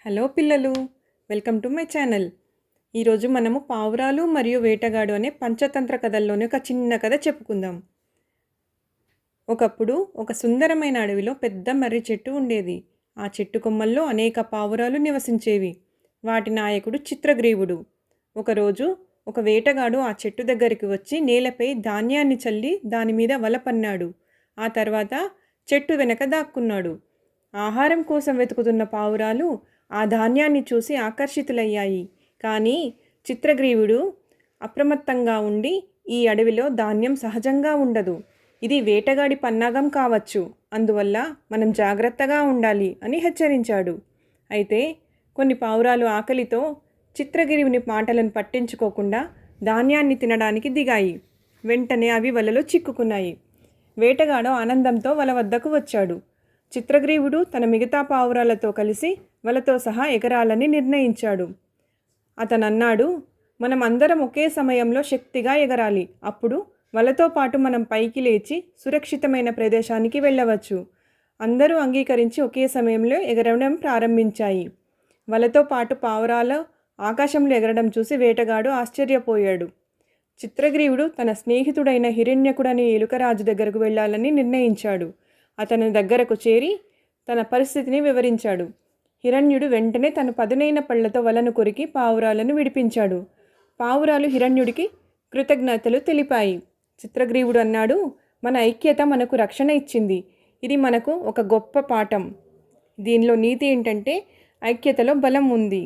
Hello పిల్లలు, welcome to my channel. ఈరోజు మనము పావురాలు మరియు వేటగాడు అనే పంచతంత్ర కథల్లోని ఒక చిన్న కథ చెప్పుకుందాం. ఒకప్పుడు ఒక సుందరమైన అడవిలో పెద్ద మర్రి చెట్టు ఉండేది. ఆ చెట్టు కొమ్మల్లో అనేక పావురాలు నివసించేవి. వాటి నాయకుడు చిత్రగ్రీవుడు. ఒకరోజు ఒక వేటగాడు ఆ చెట్టు దగ్గరికి వచ్చి నేలపై ధాన్యాన్ని చల్లి దాని మీద వల పన్నాడు. ఆ తర్వాత చెట్టు వెనక దాక్కున్నాడు. ఆహారం కోసం వెతుకుతున్న పావురాలు ఆ ధాన్యాన్ని చూసి ఆకర్షితులయ్యాయి. కానీ చిత్రగ్రీవుడు అప్రమత్తంగా ఉండి, ఈ అడవిలో ధాన్యం సహజంగా ఉండదు, ఇది వేటగాడి పన్నాగం కావచ్చు, అందువల్ల మనం జాగ్రత్తగా ఉండాలి అని హెచ్చరించాడు. అయితే కొన్ని పావురాలు ఆకలితో చిత్రగిరిని మాటలను పట్టించుకోకుండా ధాన్యాన్ని తినడానికి దిగాయి. వెంటనే అవి వలలో చిక్కుకున్నాయి. వేటగాడు ఆనందంతో వల వద్దకు వచ్చాడు. చిత్రగ్రీవుడు తన మిగతా పావురాలతో కలిసి వలతో సహా ఎగరాలని నిర్ణయించాడు. అతనన్నాడు, మనం అందరం ఒకే సమయంలో శక్తిగా ఎగరాలి. అప్పుడు వలతో పాటు మనం పైకి లేచి సురక్షితమైన ప్రదేశానికి వెళ్ళవచ్చు. అందరూ అంగీకరించి ఒకే సమయంలో ఎగరడం ప్రారంభించాయి. వలతో పాటు పావురాలు ఆకాశంలో ఎగరడం చూసి వేటగాడు ఆశ్చర్యపోయాడు. చిత్రగ్రీవుడు తన స్నేహితుడైన హిరణ్యకుడనే ఎలుకరాజు దగ్గరకు వెళ్ళాలని నిర్ణయించాడు. అతని దగ్గరకు చేరి తన పరిస్థితిని వివరించాడు. హిరణ్యుడు వెంటనే తన పదునైన పళ్లతో వలను కొరికి పావురాలను విడిపించాడు. పావురాలు హిరణ్యుడికి కృతజ్ఞతలు తెలిపాయి. చిత్రగ్రీవుడు అన్నాడు, మన ఐక్యత మనకు రక్షణ ఇచ్చింది. ఇది మనకు ఒక గొప్ప పాఠం. దీనిలో నీతి ఏంటంటే ఐక్యతలో బలం ఉంది.